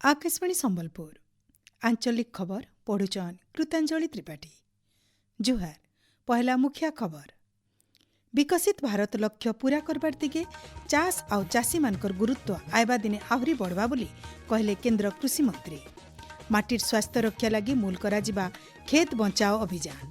आकाशवाणी संबलपुर आंचलिक खबर पढ़ुचन कृतांजलि त्रिपाठी। जुहार पहला मुख्य खबर। विकसित भारत लक्ष्य पूरा करबार दिगे चाष आउ चाषी मानकर गुरुत्व आयबा दिने आहरी बढ़वा बोली कहले केंद्र कृषि मंत्री। माटिर स्वास्थ्य रक्षा लगी मूल कराजिबा खेत बचाओ अभियान।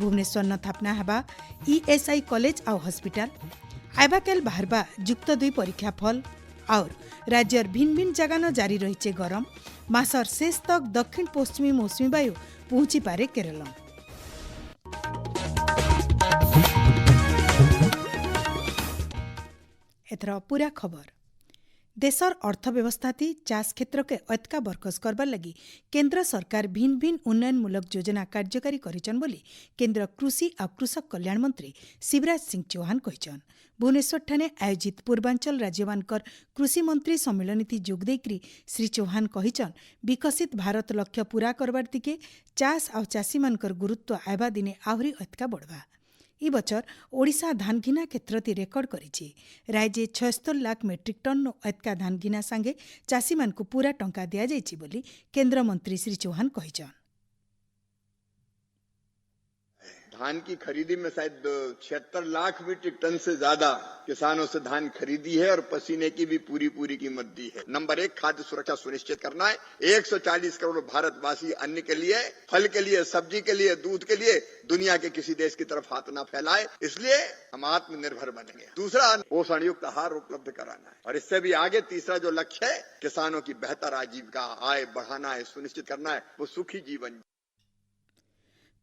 भुवनेश्वर न थापना हेबा ईएसआई कॉलेज आउ हॉस्पिटल। आयबा केल बाहरबा युक्त 2 परीक्षा फल और राज्यर भिन्न भिन्न जगह न जारी रही गरम। मासर शेष तक दक्षिण पश्चिमी मौसुमी वायु पहुंची पारे केरल। एथर पूरा खबर। देशर अर्थव्यवस्था थी चाष क्षेत्र के अतका बरकस करबार लगी केंद्र सरकार भिन्न भिन्न उन्नयनमूलक योजना कार्यकारी करिछन बोली केंद्र कृषि और कृषक कल्याण मंत्री शिवराज सिंह चौहान कहिछन। भुवनेश्वर ठाणे आयोजित पूर्वांचल राज्यमानकर कृषि मंत्री सम्मेलन थी जोग देकरी श्री चौहान कहिछन विकसित भारत लक्ष्य पूरा करबार दिगे चाष और चाषी मानकर गुरुत्व आयबा दिने आहरी अतका बढ़वा। ई बचर ओडिशा धान घिना क्षेत्र ती रेकर्ड करिछि। राज्य 76 लाख मेट्रिक टन नो अतका धान घिना संगे चाषी मानकु पूरा टंका दिया जाइछि बोली केंद्र मंत्री श्री चौहान कहिछन। धान की खरीदी में शायद 76 लाख मीट्रिक टन से ज्यादा किसानों से धान खरीदी है और पसीने की भी पूरी कीमत दी है। नंबर 1 खाद्य सुरक्षा सुनिश्चित करना है। 140 करोड़ भारतवासी अन्न के लिए, फल के लिए, सब्जी के लिए, दूध के लिए दुनिया के किसी देश की तरफ हाथ ना फैलाए, इसलिए हम आत्मनिर्भर बनेंगे। दूसरा, पोषण युक्त आहार उपलब्ध कराना है और इससे भी आगे तीसरा जो लक्ष्य है किसानों की बेहतर आजीविका आय बढ़ाना है, सुनिश्चित करना है, वो सुखी जीवन।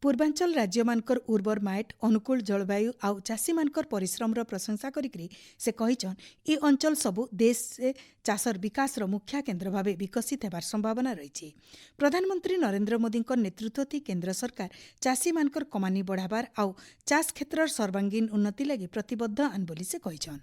पूर्वांचल राज्य मानकर उर्वर माइट अनुकूल जलवायु आउ चाषी मानकर परिश्रमर प्रशंसा करिकरी से कहिछन ई अंचल सबु देश से चाषर विकास मुख्य केन्द्र भावे विकसित हेबार संभावना रही। प्रधानमंत्री नरेंद्र मोदी नेतृत्व थी केन्द्र सरकार चाषी मानकर कमानी बढ़ाबार आउ चाष क्षेत्र सर्वांगीन उन्नति लगी प्रतिबद्ध आन बोली से कहिछन।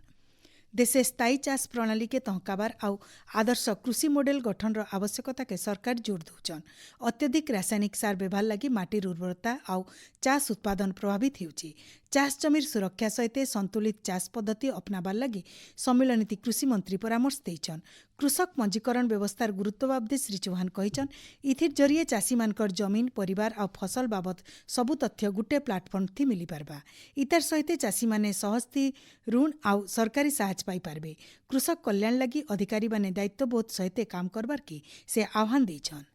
देशे स्थायी चाष प्रणाली के तहकाबार आउ आदर्श कृषि मॉडल गठन आवश्यकता के सरकार जोर दौचन। अत्यधिक रासायनिक सार व्यवहार लगी माटिर उर्वरता आउ चाष उत्पादन प्रभावित होउछि। चाष जमीर सुरक्षा सहित संतुलित चाष पद्धति अपनाबार लगी सम्मेलन कृषि मंत्री परामर्श देइछन। कृषक पंजीकरण व्यवस्थार गुरुत्व बाबदे श्री चौहान कहिछन इथिर जरिए चाषी मानकर जमीन परिवार और फसल बाबद सबु तथ्य गुटे प्लाटफर्म थी मिली पारबा। इतार सहित चाषी माने सहजती ऋण आउ सरकारी साहाय्य पाई पारबे। कृषक कल्याण लगी अधिकारी माने दायित्वबोध सहित काम करबार की से आह्वान देइछन।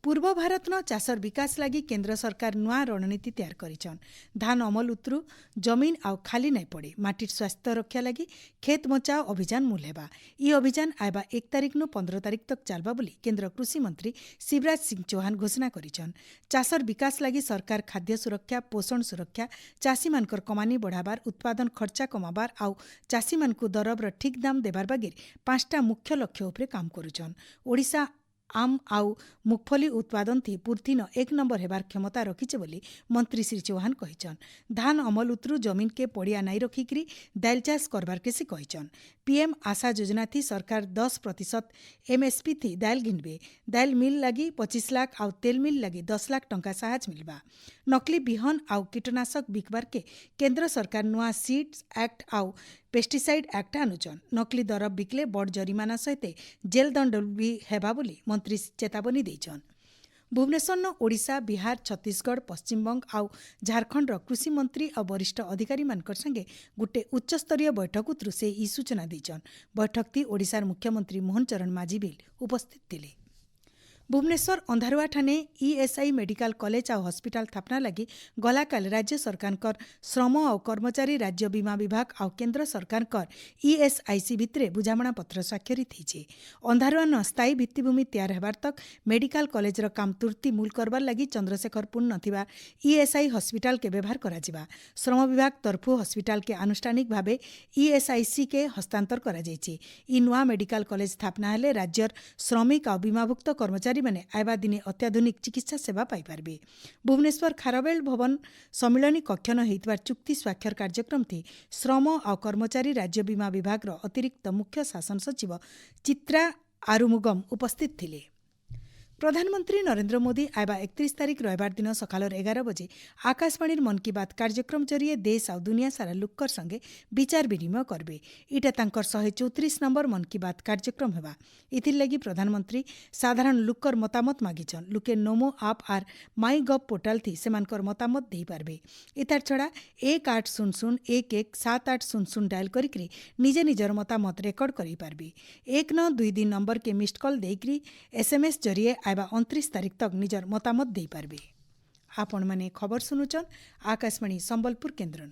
पूर्व भारत न चाषर विकास लगी केंद्र सरकार नुआ रणनीति तैयार करिछन। धान अमल उतरु जमीन आउ खाली नहीं पड़े माटिर स्वास्थ्य रक्षा लगी खेत बचाओ अभियान मूल हेबा। ई अभियान आयबा 1 तारिख नु 15 तारिख तक चलबा बोली केंद्र कृषि मंत्री शिवराज सिंह चौहान घोषणा करिछन। चाषर विकास लगी सरकार खाद्य सुरक्षा, पोषण सुरक्षा, चाषी मानकर कमानी बढ़ाबार, उत्पादन खर्चा कमाबार आउ चाषी मानकु दरबर ठीक दाम देबार बागिर 5टा मुख्य लक्ष्य उपरे काम करुछन। ओडिशा आम आउ मुगफली उत्पादन थी पूर्ति न 1 नंबर हेबार क्षमता रखिचे बोली मंत्री श्री चौहान कहिछन। धान अमल उतरु जमीन के पड़िया नाई रखिकरी दाल चाष करबार के से कहिछन। पीएम आशा योजना थी सरकार 10% एमएसपी थी दाल घिनबे। दाल मिल लगी 25 लाख आउ तेल मिल लगी 10 लाख टंका साहाय्य मिलबा। नकली बिहन आउ कीटनाशक बिकबार के केंद्र सरकार नुआ सीड्स एक्ट आउ पेस्टिसाइड एक्ट आनुचन। नकली दरब बिकले बड़ जरिमाना सहित जेल दंड भी हेबा बोली मंत्री चेतावनी देइछन। भुवनेश्वर न ओडिशा, बिहार, छत्तीसगढ़, पश्चिमबंग आउ झारखंड कृषि मंत्री और वरिष्ठ अधिकारी मानकर संगे गुटे उच्चस्तरीय बैठक उतरु से ई सूचना देइछन। बैठक ती ओडिशार मुख्यमंत्री मोहन चरण माझी भी उपस्थित थिले। भुवनेश्वर अंधारुआ ठाणे ईएसआई मेडिकल कॉलेज और हॉस्पिटल स्थापना लगी गलाकाल राज्य सरकार श्रम और कर्मचारी राज्य बीमा विभाग और केंद्र सरकार ईएसआईसी भितरे बुझामणा पत्र स्वाक्षरित होइछे। अंधारुआ न स्थायी भित्तिभूमि तैयार हेबार तक मेडिकल कॉलेज काम तुर्ती मूल करबार लगी चंद्रशेखरपुर नथिबा ईएसआई हॉस्पिटल के व्यवहार करा जिबा। श्रम विभाग तरफु हॉस्पिटल के आनुष्ठानिक भावे ईएसआईसी के हस्तांतर करा जाइछे। ई नुआ मेडिकल कॉलेज स्थापना हेले राज्यर श्रमिक और बीमाभुक्त कर्मचारी माने आयबा दिने अत्याधुनिक चिकित्सा सेवा पाई पारबे। भुवनेश्वर खारवेल भवन सम्मिलनी कक्ष न हेतबार चुक्ति स्वाक्षर कार्यक्रम थी श्रम और कर्मचारी राज्य बीमा विभाग अतिरिक्त मुख्य शासन सचिव चित्रा आरुमुगम उपस्थित थिले। प्रधानमंत्री नरेंद्र मोदी आयबा 31 तारिख रविवार दिन सकाल 11 बजे आकाशवाणी मन की बात कार्यक्रम जरिए देश और दुनिया सारा लुक्कर संगे विचार विनिमय करबे। इटा तांकर 134 नंबर मन की बात कार्यक्रम हेबा। इथिर लगी प्रधानमंत्री साधारण लुक्कर मतामत मागिछन। लुके नमो आप आर माई गव पोर्टाल थी सेमानकर मतामत देई पारबे। इतार छड़ा 1800117800 डायल करिकरी निजे निजर मतामत रेकर्ड करि पारबे। 1922 नंबर के मिस्ड कॉल देकरी SMS जरिए आयबा 29 तारिख तक निजर मतामत देई पारबे। आपण माने खबर सुनुचन आकाशवाणी संबलपुर केन्द्रनु।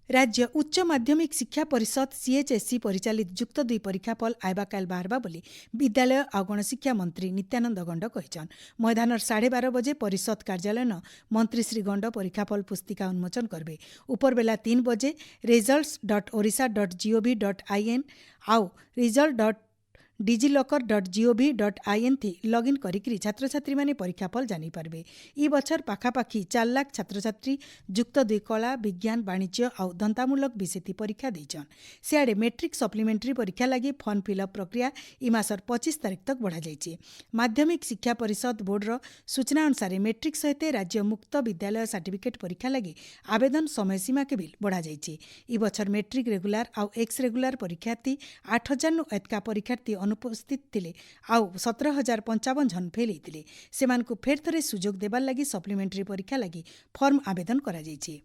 राज्य उच्च माध्यमिक शिक्षा परिषद CHSE परिचालित जुक्त 2 परीक्षाफल आयबा काल बाहरबा बोली विद्यालय और गणशिक्षा मंत्री नित्यानंद गंड कहिछन। मैदान 12:30 बजे परिषद कार्यालय न मंत्री श्री गंड परीक्षाफल पुस्तिका उन्मोचन करबे। उपरबेला 3 बजे results.orissa.gov.in आउ result.digilocker.gov.in थी लॉगिन करिकरी छात्र छात्री माने परीक्षाफल जानी पारबे। ई बछर पाखापाखी 4 लाख छात्र छात्री जुक्त 2 कला विज्ञान वाणिज्य और धंतामूलक विषय परीक्षा देछन। सियाड़े मैट्रिक सप्लीमेंटरी परीक्षा लगी फॉर्म फिलअप प्रक्रिया ई मासर 25 तारिख तक बढ़ा जाइए। माध्यमिक शिक्षा परिषद बोर्डर सूचना अनुसार मैट्रिक सहित राज्य मुक्त विद्यालय सर्टिफिकेट परीक्षा लगी आवेदन समय सीमा के बिल बढ़ा जाइए। ई बछर मैट्रिक रेगुलार और एक्स रेगुलार परीक्षार्थी 8000 नु एतका परीक्षार्थी अनुपस्थित थिले आउ 17055 जन फेल होते सेमानकु फेर थरे सुजोग देबार लगी सप्लीमेंटरी परीक्षा लगी फॉर्म आवेदन करा जाइए।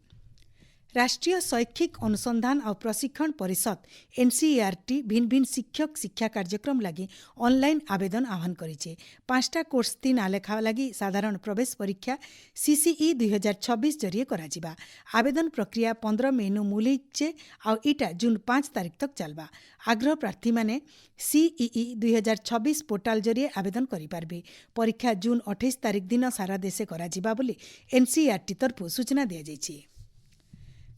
राष्ट्रीय शैक्षिक अनुसंधान और प्रशिक्षण परिषद NCERT भिन्न भिन्न शिक्षक शिक्षा कार्यक्रम लगी ऑनलाइन आवेदन आह्वान करिछे। 5टा कोर्स 3 आलेखा लगी साधारण प्रवेश परीक्षा CCE 2026 जरिए कराजिबा। आवेदन प्रक्रिया 15 मई नु मूलिचे और इटा जून 5 तारिख तक चलबा। आग्रह प्रार्थी माने CEE 2026 पोर्टाल जरिए आवेदन करि पारबे। परीक्षा जून 28 तारिख दिन सारा देशे कराजिबा बोली NCERT तरफु सूचना दिया जाइछे।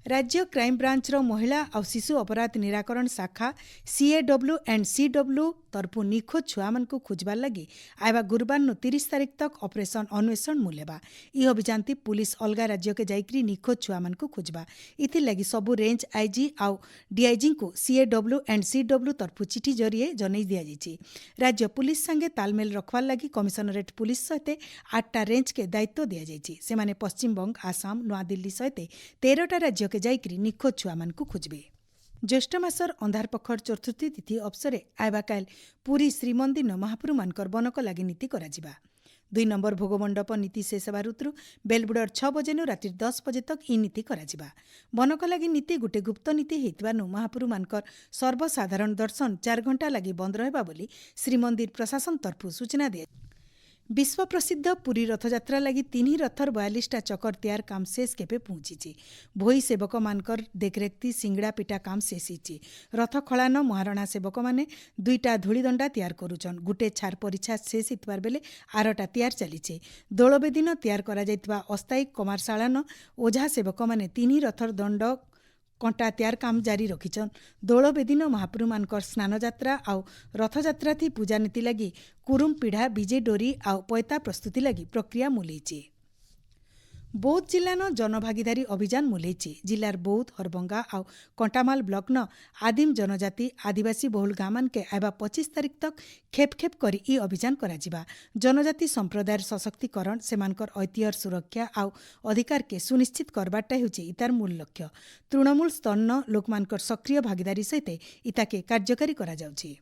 राज्य क्राइम ब्रांच महिला और शिशु अपराध निराकरण शाखा CAW एंड CW तरफु निखोज छुआ मन को खोजबार लगी आयबा गुरुवार 30 तारिख तक ऑपरेशन अन्वेषण मुलेबा। ई अभियान पुलिस अलगा राज्य के जाइकरी निखोज छुआ मन को खोजबा। इथि लगी सबु रेंज IG और DIG को CAW एंड CW तरफु चिठी जरिए जनई दिया जाइए। राज्य पुलिस संगे तालमेल रखवार लगी कमिशनरेट पुलिस सहित 8टा रेंज के दायित्व दिया जाइए। सेमाने पश्चिम बंग आसाम नवा दिल्ली सहित 13टा राज्य के जाइकरी निखोज छुआ मन को खोजबे। ज्येष्ठ मासर अंधार पखर चतुर्थी तिथि अवसरे आयबा काल पुरी श्रीमंदिर महाप्रभु मानकर बनक लागि नीति कराजिबा। 2 नंबर भोगमंडप नीति शेष हेबार बेलबुडर 6 बजे राति 10 बजे तक ई नीति कराजिबा। बनक लागि नीति गोटे गुप्त नीति हेतिबानु महाप्रभु मानकर सर्वसाधारण दर्शन 4 घंटा लागि बंद रहबा बोली श्रीमंदिर प्रशासन तरफु सूचना दिया। विश्व प्रसिद्ध पुरी रथयात्रा लगी 3 रथर 42टा चकर तैयार काम शेष केपे पहुंची। भोई सेवक मानकर देखरेखती सिंगड़ा पिटा काम शेषी। रथ खलान महारणा सेवक माने 2टा धूलीदंडा तैयार करुचन। गुटे छार परीक्षा शेष हितबार बेले 8टा तैयार चलीचे। दोलबे दिन तैयार करा जायतिबा अस्थायी कमारशालान ओझा सेवक माने 3 रथर दंड कंटा तैयार काम जारी रखिछन। दोल बेदिन महाप्रभु मानकर स्नान यात्रा आउ रथयात्रा थी पूजा नीति लगी कुरुम पीढ़ा विजे डोरी आउ पैता प्रस्तुति लगी प्रक्रिया मुलैचे। बौद्ध जिल्लान जनभागीदारी अभियान मुलैचे। जिल्लार बौद्ध हरबंगा आउ कंटामाल ब्लॉक न आदिम जनजाति आदिवासी बहुल गाँव के आयबा 25 तारिख तक खेप खेप करी ई अभियान कराजिबा। जनजाति संप्रदायर सशक्तिकरण सेमानकर ऐतिह्यर सुरक्षा आउ अधिकार के सुनिश्चित करबाटा हेउचे इतार मूल लक्ष्य। तृणमूल स्तर न लोकमानकर सक्रिय भागीदारी सहित इताके कार्यकारी करा जाउछि।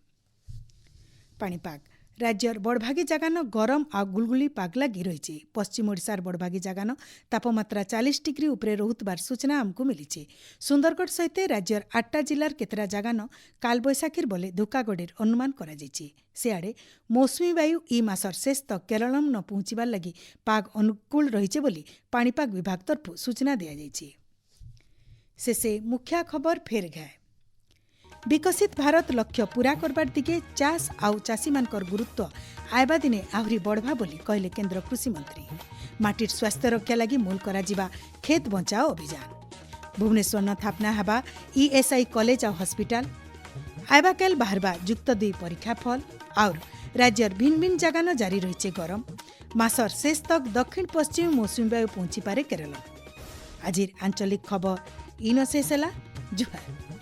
पाणीपाग राज्यर बड़भागी जगान गरम आ गुलगुली पाग लगी रही। पश्चिम ओडिशार बड़भागी जगान तापमात्रा 40 डिग्री उपरे रहुतबार सूचना आमको मिली। सुंदरगढ़ सहित राज्यर 8टा जिलार केतरा जगान कालबैशाखीर बोले धोकागड़ीर अनुमान करा जायछि। सियाड़े मौसुमी वायु ई मासर शेष तक केरलम न पहुंचबार लगी पाग अनुकूल रहिছে बोली पाणीपाग विभाग तरफु सूचना दिया जायछि। शेषे मुख्य खबर फेर घाए। विकसित भारत लक्ष्य पूरा करबार दिगे चाष आउ चाषी मानकर गुरुत्व आयबा दिने आहरी बढ़वा बोली कहले केंद्र कृषि मंत्री। माटिर स्वास्थ्य रक्षा लगी मूल कराजिबा खेत बचाओ अभियान। भुवनेश्वर न थापना हबा ESI कॉलेज और हॉस्पिटल। आयबा काल बाहरबा जुक्त 2 परीक्षा फल और राज्यर भिन्न भिन्न जगह न जारी रही गरम। मासर शेष तक दक्षिण पश्चिम मौसुमी वायु पहुंची पारे केरल। आजिर आंचलिक खबर इन शेष ହେଲା। जुहार।